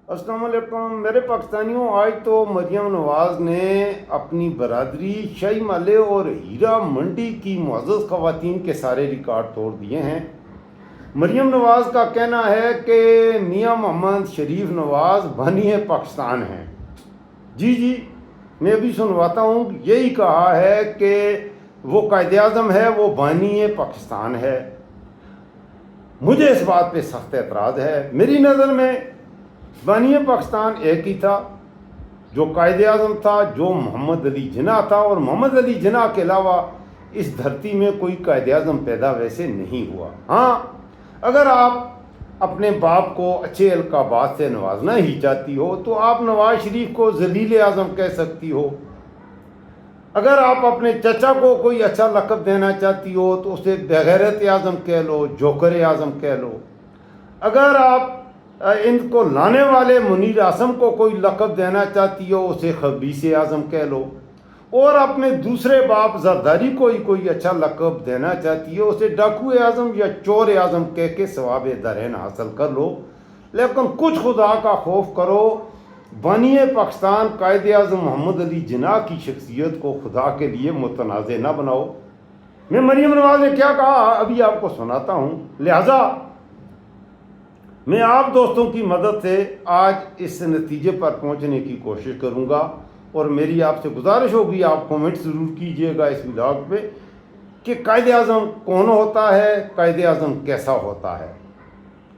السلام علیکم میرے پاکستانیوں. آج تو مریم نواز نے اپنی برادری شاہی محلے اور ہیرا منڈی کی معزز خواتین کے سارے ریکارڈ توڑ دیے ہیں. مریم نواز کا کہنا ہے کہ میاں محمد شریف نواز بانی پاکستان ہیں. جی میں ابھی سنواتا ہوں. یہی کہا ہے کہ وہ قائد اعظم ہے, وہ بانی پاکستان ہے. مجھے اس بات پہ سخت اعتراض ہے. میری نظر میں بانی پاکستان ایک ہی تھا, جو قائد اعظم تھا, جو محمد علی جناح تھا, اور محمد علی جناح کے علاوہ اس دھرتی میں کوئی قائد اعظم پیدا ویسے نہیں ہوا. ہاں, اگر آپ اپنے باپ کو اچھے القابات سے نوازنا ہی چاہتی ہو تو آپ نواز شریف کو ذلیل اعظم کہہ سکتی ہو. اگر آپ اپنے چچا کو کوئی اچھا لقب دینا چاہتی ہو تو اسے بغیرت اعظم کہہ لو, جوکر اعظم کہہ لو. اگر آپ ان کو لانے والے منیر اعظم کو کوئی لقب دینا چاہتی ہو اسے خبیث اعظم کہہ لو. اور اپنے دوسرے باپ زرداری کو ہی کوئی اچھا لقب دینا چاہتی ہو اسے ڈاکو اعظم یا چور اعظم کہہ کے ثواب درین حاصل کر لو. لیکن کچھ خدا کا خوف کرو. بانی پاکستان قائد اعظم محمد علی جناح کی شخصیت کو خدا کے لیے متنازع نہ بناؤ. میں مریم نواز نے کیا کہا ابھی آپ کو سناتا ہوں. لہذا میں آپ دوستوں کی مدد سے آج اس نتیجے پر پہنچنے کی کوشش کروں گا, اور میری آپ سے گزارش ہوگی آپ کومنٹ ضرور کیجئے گا اس ولاگ پہ کہ قائد اعظم کون ہوتا ہے, قائد اعظم کیسا ہوتا ہے.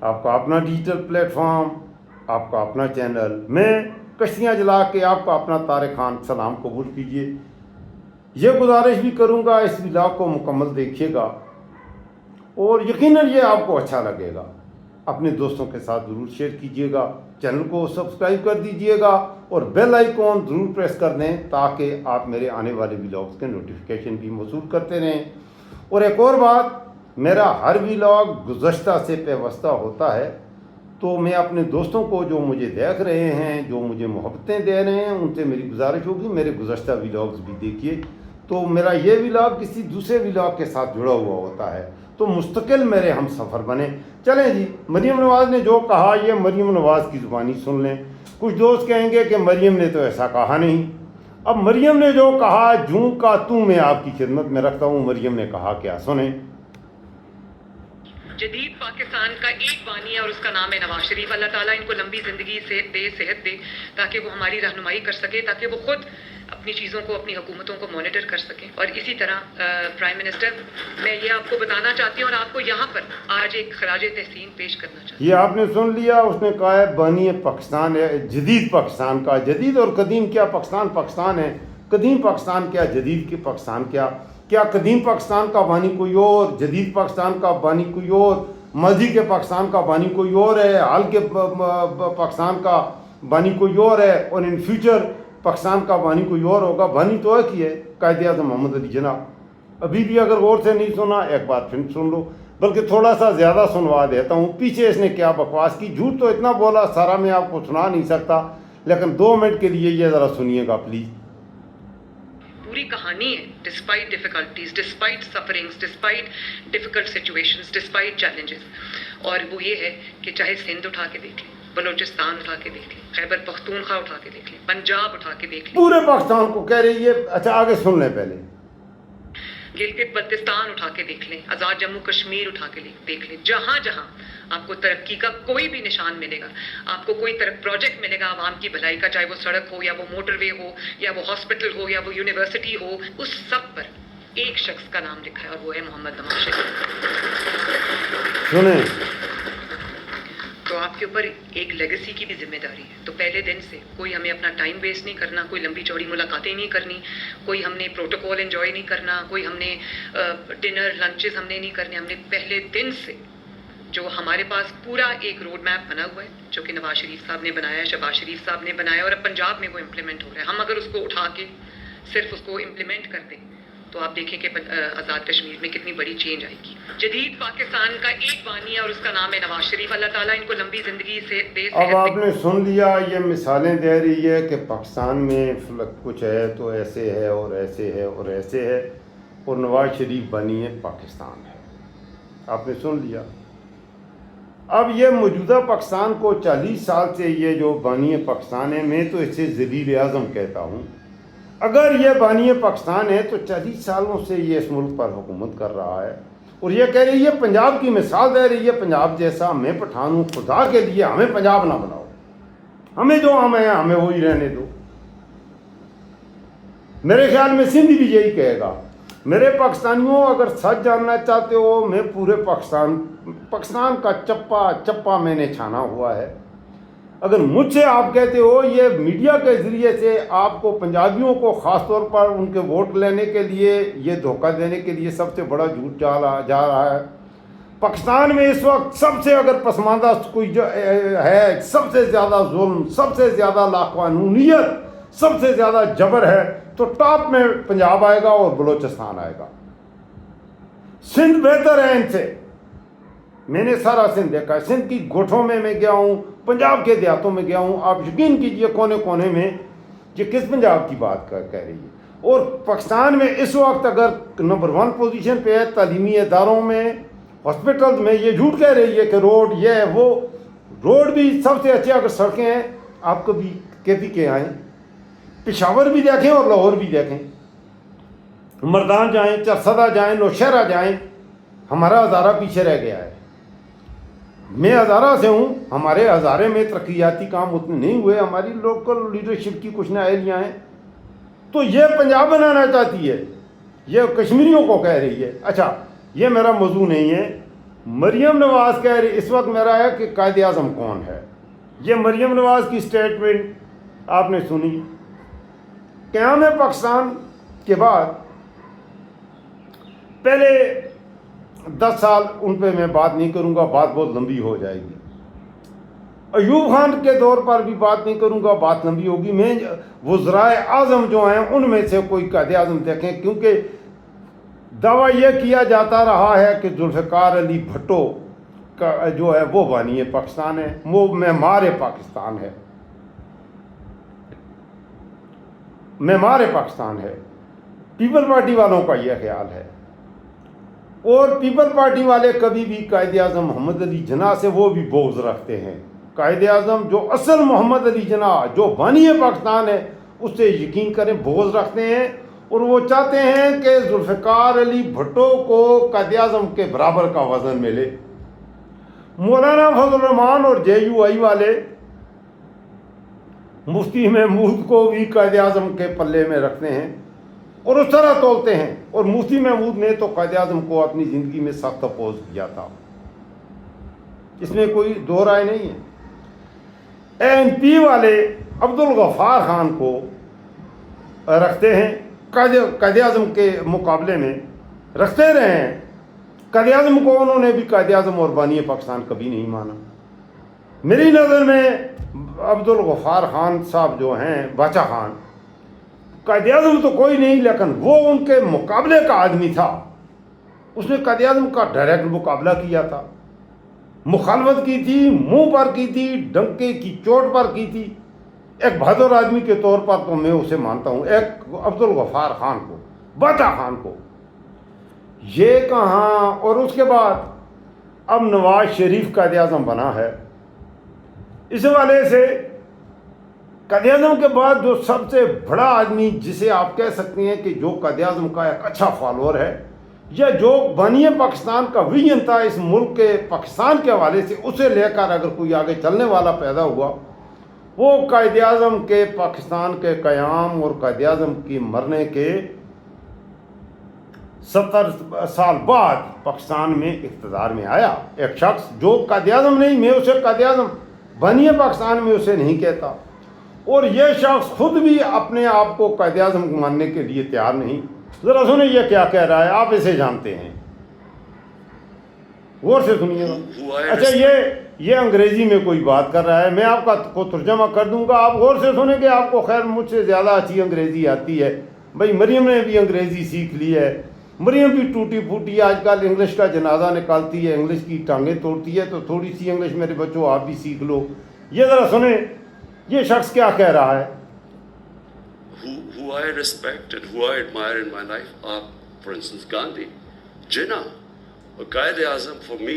آپ کا اپنا ڈیجیٹل پلیٹ فارم, آپ کا اپنا چینل, میں کشتیاں جلا کے آپ کا اپنا طارق خان سلام قبول کیجئے. یہ گزارش بھی کروں گا اس ولاگ کو مکمل دیکھیے گا اور یقیناً یہ آپ کو اچھا لگے گا. اپنے دوستوں کے ساتھ ضرور شیئر کیجئے گا, چینل کو سبسکرائب کر دیجئے گا اور بیل آئیکن ضرور پریس کر دیں تاکہ آپ میرے آنے والے ولاگز کے نوٹیفیکیشن بھی موصول کرتے رہیں. اور ایک اور بات, میرا ہر ولاگ گزشتہ سے پیوستہ ہوتا ہے, تو میں اپنے دوستوں کو جو مجھے دیکھ رہے ہیں, جو مجھے محبتیں دے رہے ہیں, ان سے میری گزارش ہوگی میرے گزشتہ ولاگز بھی دیکھیے. تو میرا یہ ولاگ کسی دوسرے ولاگ کے ساتھ جڑا ہوا ہوتا ہے, تو مستقل میرے ہم سفر بنے. چلیں جی, مریم نواز نے جو کہا یہ مریم نواز کی زبانی سن لیں. کچھ دوست کہیں گے کہ مریم نے تو ایسا کہا نہیں. اب مریم نے جو کہا جوں کا توں میں آپ کی خدمت میں رکھتا ہوں. مریم نے کہا کیا, سنیں. جدید پاکستان کا ایک بانی ہے اور اس کا نام ہے نواز شریف. اللہ تعالیٰ ان کو لمبی زندگی سے دے, صحت دے, تاکہ وہ ہماری رہنمائی کر سکے, تاکہ وہ خود اپنی چیزوں کو, اپنی حکومتوں کو مانیٹر کر سکیں. اور اسی طرح پرائم منسٹر, میں یہ آپ کو بتانا چاہتی ہوں اور آپ کو یہاں پر آج ایک خراج تحسین پیش کرنا چاہتی ہوں. یہ آپ نے سن لیا, اس نے کہا ہے بانی پاکستان ہے, جدید پاکستان کا. جدید اور قدیم کیا, پاکستان پاکستان ہے. قدیم پاکستان کیا, جدید کی پاکستان کیا. کیا قدیم پاکستان کا بانی کوئی اور, جدید پاکستان کا بانی کوئی اور, ماضی کے پاکستان کا بانی کوئی اور ہے, حال کے پاکستان کا بانی کوئی اور ہے, اور ان فیوچر پاکستان کا بانی کوئی اور ہوگا. بانی تو ایک ہی ہے, قائد اعظم محمد علی جناح. ابھی بھی اگر غور سے نہیں سنا ایک بار پھر سن لو, بلکہ تھوڑا سا زیادہ سنوا دیتا ہوں. پیچھے اس نے کیا بکواس کی, جھوٹ تو اتنا بولا سارا میں آپ کو سنا نہیں سکتا, لیکن 2 منٹ کے لیے یہ ذرا سنیے گا پلیز. پوری کہانی ہے, despite difficulties, despite sufferings, despite difficult situations, despite challenges. اور وہ یہ ہے کہ چاہے سندھ اٹھا کے دیکھ لیں, بلوچستان اٹھا کے دیکھ لیں, خیبر پختونخوا اٹھا کے دیکھ لیں, پنجاب اٹھا کے دیکھ لیں, پورے پاکستان کو کہہ رہی ہے. اچھا آگے سن لیں پہلے. گلگت بلتستان اٹھا کے دیکھ لیں, آزاد جموں کشمیر اٹھا کے دیکھ لیں. جہاں جہاں آپ کو ترقی کا کوئی بھی نشان ملے گا, آپ کو کوئی پروجیکٹ ملے گا عوام کی بھلائی کا, چاہے وہ سڑک ہو یا وہ موٹر وے ہو یا وہ ہاسپٹل ہو یا وہ یونیورسٹی ہو, اس سب پر ایک شخص کا نام لکھا ہے اور وہ ہے محمد نواز شریف. سنیں, تو آپ کے اوپر ایک لیگیسی کی بھی ذمہ داری ہے. تو پہلے دن سے کوئی ہمیں اپنا ٹائم ویسٹ نہیں کرنا, کوئی لمبی چوڑی ملاقاتیں نہیں کرنی, کوئی ہم نے پروٹوکول انجوائے نہیں کرنا, کوئی ہم نے ڈنر لنچز ہم نے نہیں کرنے. ہم نے پہلے دن سے جو ہمارے پاس پورا ایک روڈ میپ بنا ہوا ہے, جو کہ نواز شریف صاحب نے بنایا ہے, شہباز شریف صاحب نے بنایا, اور اب پنجاب میں وہ امپلیمنٹ ہو رہا ہے. ہم اگر اس کو اٹھا کے صرف اس کو امپلیمنٹ کر دیں تو آپ دیکھیں کہ آزاد کشمیر میں کتنی بڑی چینج آئے گی. جدید پاکستان کا ایک بانی ہے اور اس کا نام ہے نواز شریف. اللہ تعالیٰ ان کو لمبی زندگی سے دے. اب آپ نے سن لیا, یہ مثالیں دے رہی ہے کہ پاکستان میں کچھ ہے تو ایسے ہے اور ایسے ہے اور ایسے ہے, اور نواز شریف بانی ہے پاکستان ہے. آپ نے سن لیا. اب یہ موجودہ پاکستان کو 40 سال سے یہ جو بانی پاکستان ہے، میں تو اسے ذلیل اعظم کہتا ہوں. اگر یہ بانی پاکستان ہے تو 40 سالوں سے یہ اس ملک پر حکومت کر رہا ہے، اور یہ کہہ رہی ہے، پنجاب کی مثال دے رہی ہے، پنجاب جیسا میں پٹھان ہوں، خدا کے لیے ہمیں پنجاب نہ بناؤ، ہمیں جو ہم ہیں ہمیں وہی رہنے دو. میرے خیال میں سندھ بھی یہی کہے گا. میرے پاکستانیوں، اگر سچ جاننا چاہتے ہو، میں پورے پاکستان کا چپا چپا میں نے چھانا ہوا ہے. اگر مجھ سے آپ کہتے ہو یہ میڈیا کے ذریعے سے آپ کو پنجابیوں کو خاص طور پر ان کے ووٹ لینے کے لیے یہ دھوکہ دینے کے لیے سب سے بڑا جھوٹ جا رہا ہے. پاکستان میں اس وقت سب سے اگر پسماندہ کوئی ہے، سب سے زیادہ ظلم، سب سے زیادہ لاقانونیت، سب سے زیادہ جبر ہے، تو ٹاپ میں پنجاب آئے گا اور بلوچستان آئے گا. سندھ بہتر ہے ان سے. میں نے سارا سندھ دیکھا ہے. سندھ کی گوٹھوں میں گیا ہوں، پنجاب کے دیہاتوں میں گیا ہوں. آپ یقین کیجئے کونے کونے میں یہ کس پنجاب کی بات کہہ رہی ہے. اور پاکستان میں اس وقت اگر نمبر 1 پوزیشن پہ ہے، تعلیمی اداروں میں، ہاسپٹل میں، یہ جھوٹ کہہ رہی ہے کہ روڈ یہ ہے وہ. روڈ بھی سب سے اچھے اگر سڑکیں ہیں، آپ کبھی کہتی کہ آئیں پشاور بھی دیکھیں اور لاہور بھی دیکھیں، مردان جائیں، چرسدہ جائیں، نوشہرہ جائیں. ہمارا ہزارہ پیچھے رہ گیا ہے. میں ہزارہ سے ہوں، ہمارے ہزارے میں ترقیاتی کام اتنے نہیں ہوئے. ہماری لوکل لیڈرشپ کی کچھ نااہلیاں ہیں. تو یہ پنجاب بنانا چاہتی ہے، یہ کشمیریوں کو کہہ رہی ہے. اچھا، یہ میرا موضوع نہیں ہے. مریم نواز کہہ رہی، اس وقت میرا ہے کہ قائد اعظم کون ہے. یہ مریم نواز کی سٹیٹمنٹ آپ نے سنی. قیام پاکستان کے بعد پہلے 10 سال ان پہ میں بات نہیں کروں گا، بات بہت لمبی ہو جائے گی. ایوب خان کے دور پر بھی بات نہیں کروں گا، بات لمبی ہوگی. میں وزرائے اعظم جو ہیں ان میں سے کوئی قائد اعظم دیکھیں، کیونکہ دعویٰ یہ کیا جاتا رہا ہے کہ ذوالفقار علی بھٹو کا جو ہے وہ بانی پاکستان ہے، وہ معمار پاکستان ہے، معمار پاکستان ہے. پیپل پارٹی والوں کا یہ خیال ہے. اور پیپل پارٹی والے کبھی بھی قائد اعظم محمد علی جناح سے وہ بھی بغض رکھتے ہیں. قائد اعظم جو اصل محمد علی جناح جو بانی پاکستان ہے اس سے یقین کریں بغض رکھتے ہیں، اور وہ چاہتے ہیں کہ ذوالفقار علی بھٹو کو قائد اعظم کے برابر کا وزن ملے. مولانا فضل الرحمان اور JUI والے مفتی محمود کو بھی قائد اعظم کے پلے میں رکھتے ہیں اور اس طرح تولتے ہیں. اور مفتی محمود نے تو قائد اعظم کو اپنی زندگی میں سخت اپوز کیا تھا، اس میں کوئی دو رائے نہیں ہے. ANP والے عبدالغفار خان کو رکھتے ہیں قائد اعظم کے مقابلے میں، رکھتے رہے ہیں. قائد اعظم کو انہوں نے بھی قائد اعظم اور بانی پاکستان کبھی نہیں مانا. میری نظر میں عبدالغفار خان صاحب جو ہیں، باچا خان، قائد اعظم تو کوئی نہیں، لیکن وہ ان کے مقابلے کا آدمی تھا. اس نے قائد اعظم کا ڈائریکٹ مقابلہ کیا تھا، مخالفت کی تھی، منہ پر کی تھی، ڈنکے کی چوٹ پر کی تھی. ایک بہادر آدمی کے طور پر تو میں اسے مانتا ہوں، ایک عبدالغفار خان کو، باچا خان کو. یہ کہاں. اور اس کے بعد اب نواز شریف قائد اعظم بنا ہے. اس حوالے سے قائد اعظم کے بعد جو سب سے بڑا آدمی جسے آپ کہہ سکتے ہیں کہ جو قائد اعظم کا ایک اچھا فالوور ہے، یا جو بانی پاکستان کا ویژن تھا اس ملک کے پاکستان کے حوالے سے، اسے لے کر اگر کوئی آگے چلنے والا پیدا ہوا، وہ قائد اعظم کے پاکستان کے قیام اور قائد اعظم کی مرنے کے 70 سال بعد پاکستان میں اقتدار میں آیا. ایک شخص جو قائد اعظم نہیں، میں اسے قائد اعظم بانی پاکستان میں اسے نہیں کہتا، اور یہ شخص خود بھی اپنے آپ کو قائد اعظم ماننے کے لیے تیار نہیں. ذرا سنیں یہ کیا کہہ رہا ہے، آپ اسے جانتے ہیں، غور سے سنیے گا. اچھا، یہ انگریزی میں کوئی بات کر رہا ہے، میں آپ کو ترجمہ کر دوں گا، آپ غور سے سنیں گے. آپ کو خیر مجھ سے زیادہ اچھی انگریزی آتی ہے. بھائی مریم نے بھی انگریزی سیکھ لی ہے، مریم بھی ٹوٹی پھوٹی آج کل انگلش کا جنازہ نکالتی ہے، انگلش کی ٹانگیں توڑتی ہے. تو تھوڑی سی انگلش میرے بچوں آپ بھی سیکھ لو. یہ ذرا سنیں یہ شخص کیا کہہ رہا ہے. Who I respect and who I admire in my life are, for instance, Gandhi, Jinnah, or Qaid-e-Azam for me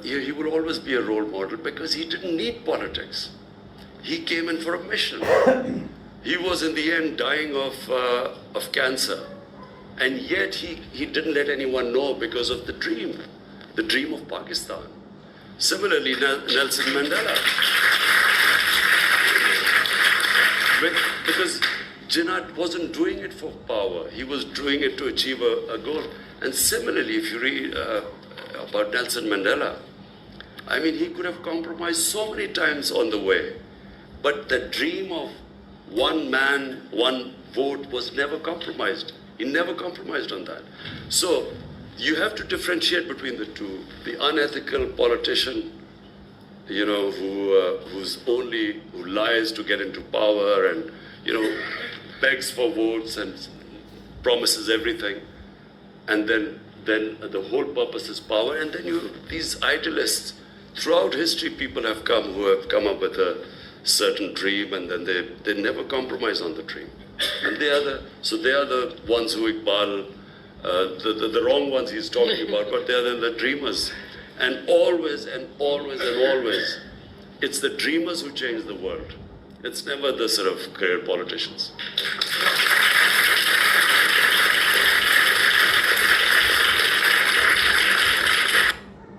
he will always be a role model because he didn't need politics. He came in for a mission. He was in the end dying of cancer, and yet he didn't let anyone know because of the dream of Pakistan. Similarly, Nelson Mandela, because Jinnah wasn't doing it for power, he was doing it to achieve a goal. And similarly, if you read about Nelson Mandela, I mean, he could have compromised so many times on the way, but the dream of one man, one vote was never compromised. He never compromised on that. So you have to differentiate between the two. The unethical politician, who lies to get into power and, begs for votes and promises everything. And then the whole purpose is power. And then these idealists, throughout history, people have come who have come up with a certain dream, and then they never compromise on the dream. And they are the ones who Iqbal, the wrong ones he's talking about, but they are the dreamers. And always and always and always, it's the dreamers who change the world. It's never the sort of career politicians.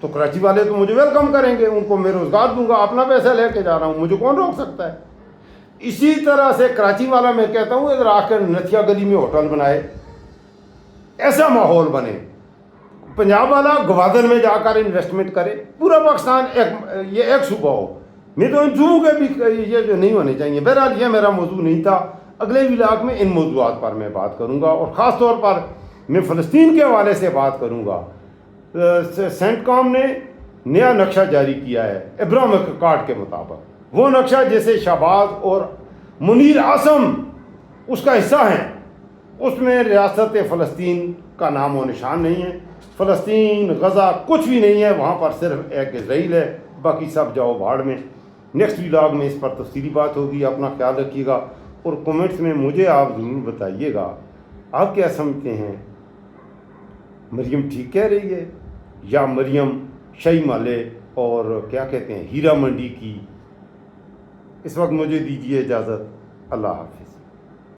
تو کراچی والے تو مجھے welcome کریں گے, ان کو میں روزگار دوں گا, اپنا پیسہ لے کے جا رہا ہوں, مجھے کون روک سکتا ہے. اسی طرح سے کراچی والا میں کہتا ہوں ادھر آ کر نتھیا گلی میں ہوٹل بنائے, ایسا ماحول بنے. پنجاب والا گوادر میں جا کر انویسٹمنٹ کرے, پورا پاکستان یہ ایک صوبہ ہو. نہیں تو ان صوبوں کے بھی یہ جو نہیں ہونے چاہیے. بہرحال یہ میرا موضوع نہیں تھا. اگلے ولاگ میں ان موضوعات پر میں بات کروں گا, اور خاص طور پر میں فلسطین کے حوالے سے بات کروں گا. سینٹ کام نے نیا نقشہ جاری کیا ہے ابراہیم کارڈ کے مطابق. وہ نقشہ جیسے شہباز اور منیر عاصم اس کا حصہ ہیں, اس میں ریاست فلسطین کا نام و نشان نہیں ہے. فلسطین غزہ کچھ بھی نہیں ہے, وہاں پر صرف ایک اسرائیل ہے, باقی سب جاؤ بھاڑ میں. نیکسٹ ولاگ میں اس پر تفصیلی بات ہوگی. اپنا خیال رکھیے گا, اور کومنٹس میں مجھے آپ ضرور بتائیے گا آپ کیا سمجھتے ہیں, مریم ٹھیک کہہ رہی ہے یا مریم شاہی مالے اور کیا کہتے ہیں ہیرا منڈی کی. اس وقت مجھے دیجیے اجازت. اللہ حافظ.